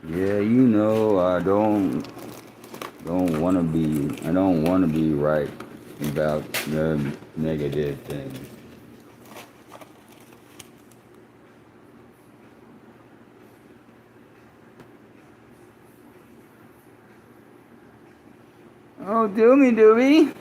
Yeah, I don't wanna be right about the negative things. Oh, doomy dooby.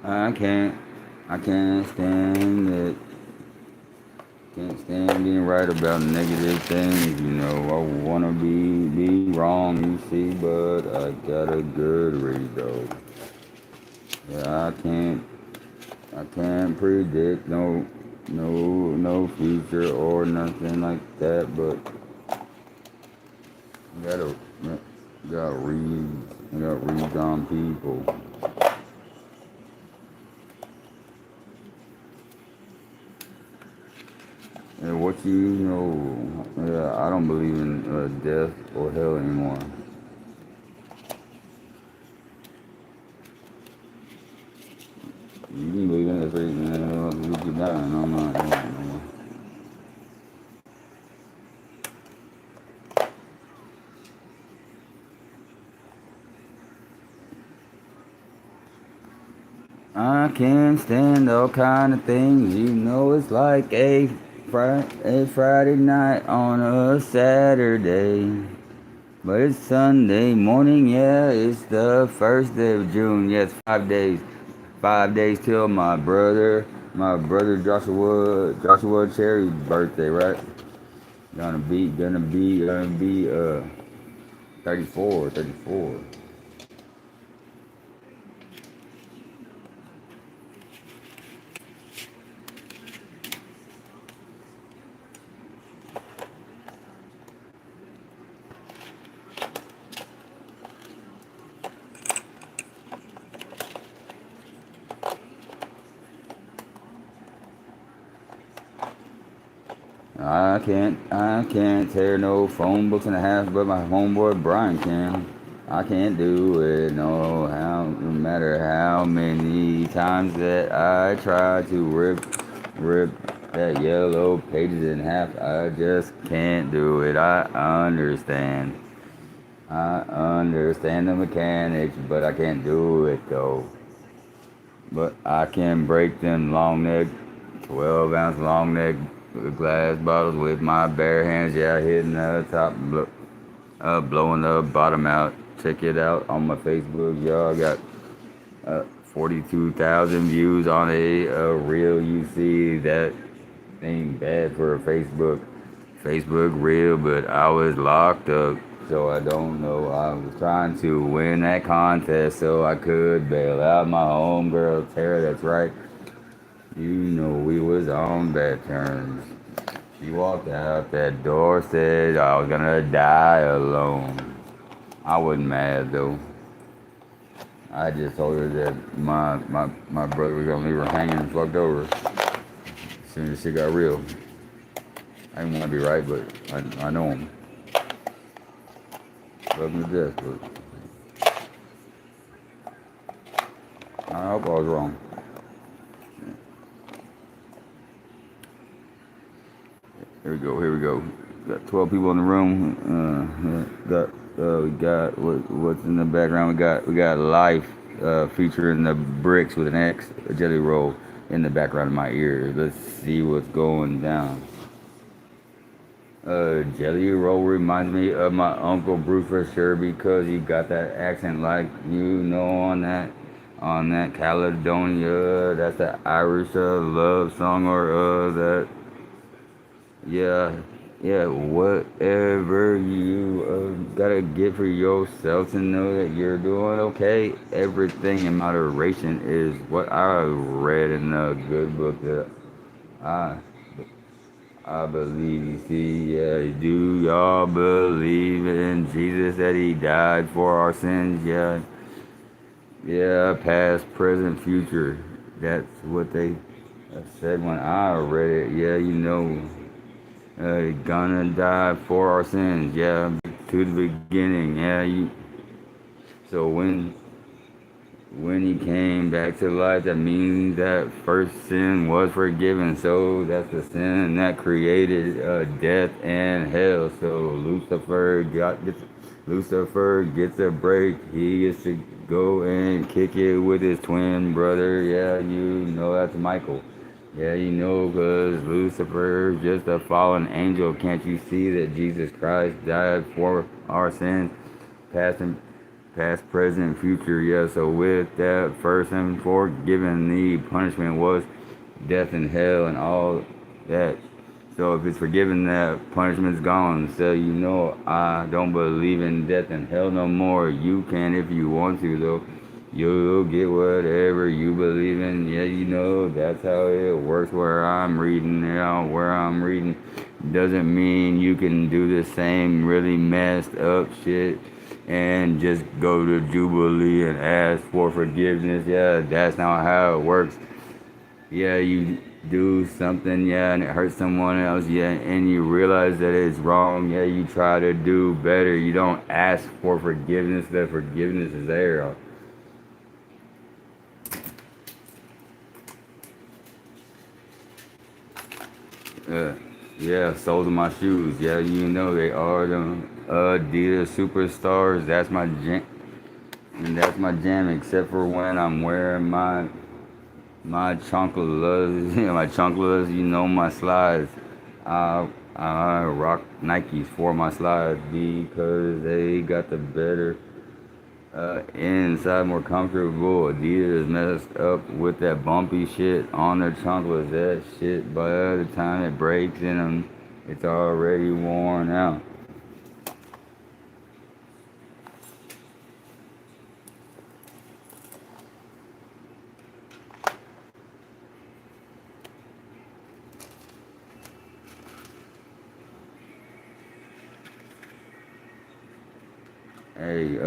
I can't I can't stand it. Can't stand being right about negative things. I wanna be wrong, you see, but I got a good result. Yeah, I can't predict no future or nothing like that. But you gotta read on people. And what you know, yeah, I don't believe in death or hell anymore. You can believe in it, man. You keep dying. I'm not doing it no more. I can't stand all kind of things. It's like a Friday night on a Saturday. But it's Sunday morning, yeah, it's the first day of June. Yes, 5 days. 5 days till my brother Joshua Cherry's birthday, right? Gonna be 34. I can't tear no phone books in half, but my homeboy Brian can. I can't do it, no matter how many times that I try to rip that yellow pages in half. I just can't do it. Understand. I understand the mechanics, but I can't do it though. But I can break them long neck, 12-ounce long neck glass bottles with my bare hands. Yeah, hitting the top, blowing the bottom out. Check it out on my Facebook. Y'all got 42,000 views on a reel. You see that ain't bad for a Facebook reel, but I was locked up, so I don't know. I was trying to win that contest so I could bail out my homegirl Tara. That's right. We was on bad terms. She walked out that door, said I was gonna die alone. I wasn't mad though. I just told her that my brother was gonna leave her hanging and fucked over as soon as shit got real. I didn't want to be right, but I know him. Love him to death, but I hope I was wrong. Here we go. Got 12 people in the room. We got what's in the background. We got life featuring the bricks with an X, a jelly roll in the background of my ear. Let's see what's going down. Jelly roll reminds me of my uncle Bruce for sure because he got that accent like on that Caledonia. That's the Irish love song or that. Yeah, yeah, whatever you gotta get for yourself to know that you're doing okay. Everything in moderation is what I read in a good book that I I believe. You see, yeah, do y'all believe in Jesus that He died for our sins? Yeah, Yeah, past, present, future. That's what they said when I read it. Yeah, gonna die for our sins. Yeah, to the beginning. Yeah, so when he came back to life, that means that first sin was forgiven. So that's the sin that created death and hell. So Lucifer gets a break. He gets to go and kick it with his twin brother. Yeah, that's Michael. Yeah, because Lucifer is just a fallen angel. Can't you see that Jesus Christ died for our sins, past and past, present, and future? Yeah, so with that first and forgiven, the punishment was death and hell and all that. So if it's forgiven, that punishment's gone. So I don't believe in death and hell no more. You can if you want to, though. You'll get whatever you believe in. Yeah, that's how it works. Where I'm reading doesn't mean you can do the same really messed up shit and just go to Jubilee and ask for forgiveness. Yeah, that's not how it works. Yeah, you do something, yeah, and it hurts someone else, yeah, and you realize that it's wrong, yeah, you try to do better. You don't ask for forgiveness, the forgiveness is there. Uh, yeah, soles of my shoes, yeah, they are the Adidas superstars. That's my jam, except for when I'm wearing my chunklers, my chunklers, my slides. I I rock Nikes for my slides because they got the better inside, more comfortable. Adidas messed up with that bumpy shit on their chunklers. That shit, by the time it breaks in them, it's already worn out. Hey,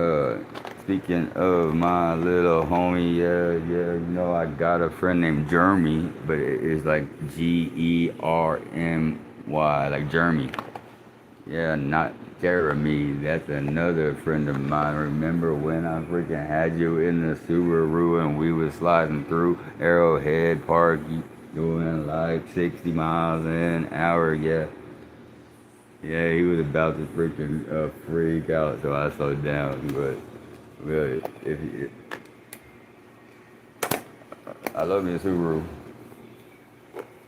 speaking of my little homie, yeah, I got a friend named Jeremy, but it is like Germy, like Jeremy. Yeah, not Jeremy. That's another friend of mine. Remember when I freaking had you in the Subaru and we was sliding through Arrowhead Park doing like 60 miles an hour? Yeah. Yeah, he was about to freaking freak out, so I slowed down. But really, I love me a Subaru.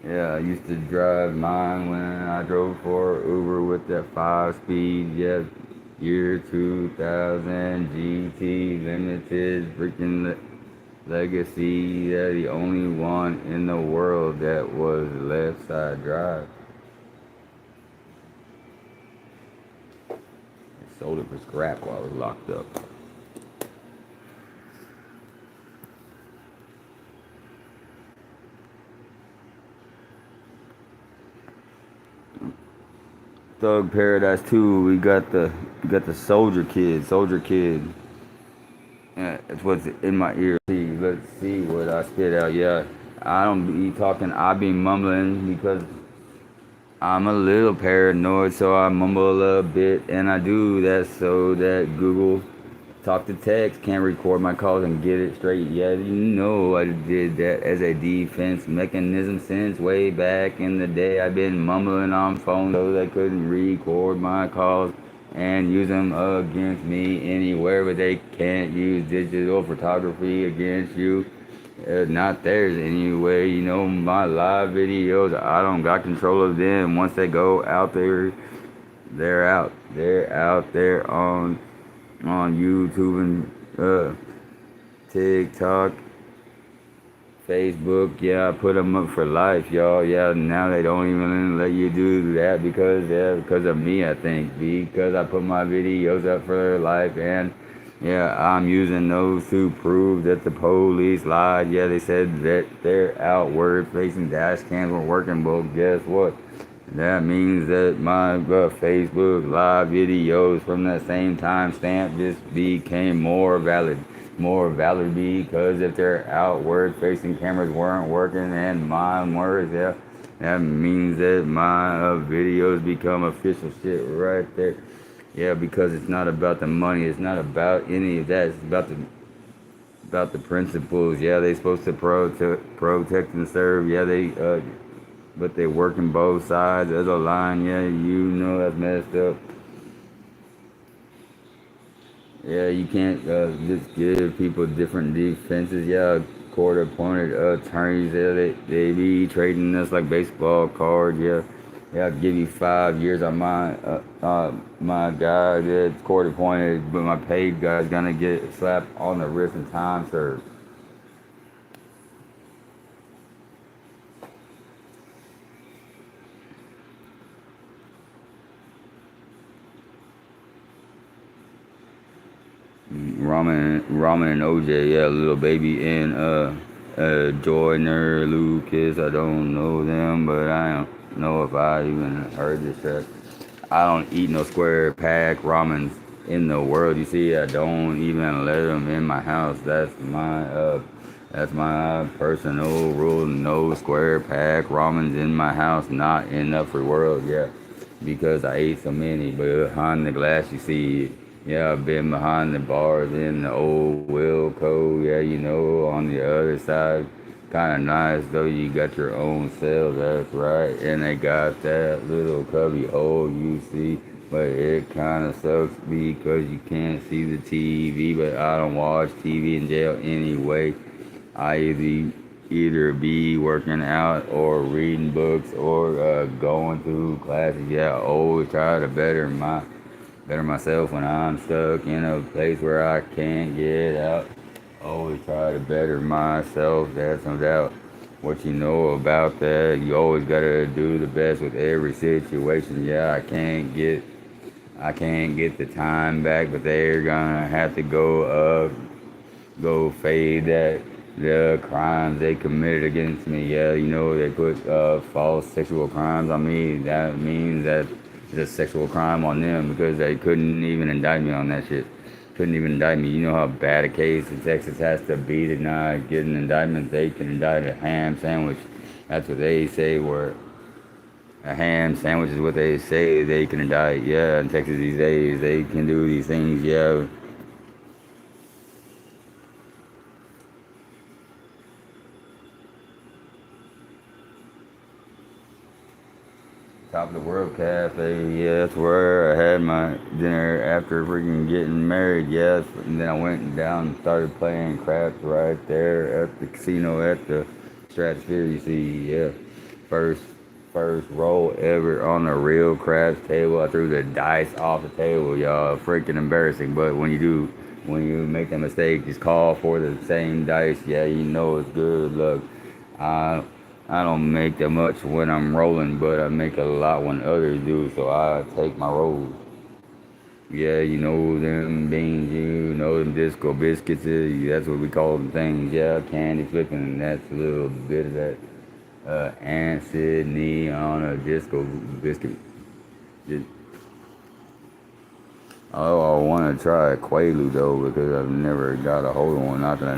Yeah, I used to drive mine when I drove for Uber with that 5 speed. Yeah, year 2000 GT Limited freaking Legacy. Yeah, the only one in the world that was left side drive. I sold it for scrap while I was locked up. Thug Paradise 2, we got the Soldier Kid. Soldier Kid. Yeah, it's what's in my ear. Let's see what I spit out. Yeah, I don't be talking. I be mumbling because I'm a little paranoid, so I mumble a little bit, and I do that so that Google talk to text can't record my calls and get it straight. Yeah, I did that as a defense mechanism since way back in the day. I've been mumbling on phones so they couldn't record my calls and use them against me anywhere, but they can't use digital photography against you. Not theirs anyway. My live videos, I don't got control of them. Once they go out there, they're out. They're out there on YouTube and TikTok, Facebook. Yeah, I put them up for life, y'all. Yeah, now they don't even let you do that because of me, I think. Because I put my videos up for life, and yeah, I'm using those to prove that the police lied. Yeah, they said that their outward facing dash cams were working, but guess what? That means that my Facebook live videos from that same timestamp just became more valid. more valid because if their outward facing cameras weren't working and mine were, yeah, that means that my videos become official shit right there. Yeah, because it's not about the money, it's not about any of that, it's about the principles. Yeah, they supposed to protect and serve. Yeah, but they working both sides of the line. Yeah, that's messed up. Yeah, you can't just give people different defenses. Yeah, court-appointed attorneys. Yeah, they be trading us like baseball cards. Yeah, yeah, I'll give you 5 years on my guy that's court-appointed, but my paid guy's gonna get slapped on the wrist and time served. Ramen and OJ, yeah, little baby and Joyner, Lucas. I don't know them, but I don't know if I even heard this track. I don't eat no square pack ramens in the world. You see, I don't even let them in my house. That's my personal rule. No square pack ramens in my house. Not in the free world, yeah, because I ate so many. But behind the glass, you see. Yeah, I've been behind the bars in the old Wilco. Yeah, on the other side, kind of nice though. You got your own cell, that's right. And they got that little cubby hole you see. But it kind of sucks because you can't see the TV. But I don't watch TV in jail anyway. I either be working out or reading books or going through classes. Yeah, I always try to better myself when I'm stuck in a place where I can't get out. Always try to better myself, that's no doubt. What you know about that, you always gotta do the best with every situation. Yeah, I can't get the time back, but they're gonna have to go fade that the crimes they committed against me. Yeah, they put false sexual crimes on me. That means that it's a sexual crime on them because they couldn't even indict me on that shit. Couldn't even indict me. You know how bad a case in Texas has to be to not get an indictment. They can indict a ham sandwich. That's what they say. Where a ham sandwich is what they say they can indict. Yeah, in Texas these days they can do these things. Yeah. Top of the World Cafe, yeah, that's where I had my dinner after freaking getting married, yes. And then I went down and started playing craps right there at the casino at the Stratosphere, you see, yeah. First first roll ever on a real craps table. I threw the dice off the table, y'all. Freaking embarrassing. But when you make that mistake, just call for the same dice. Yeah, it's good luck. I I don't make that much when I'm rolling, but I make a lot when others do, so I take my rolls. Yeah, them beans, them disco biscuits, that's what we call them things. Yeah, candy flipping, that's a little bit of that Aunt Sydney on a disco biscuit. Just, oh, I want to try a Quaalude though, because I've never got a hold on one, not that I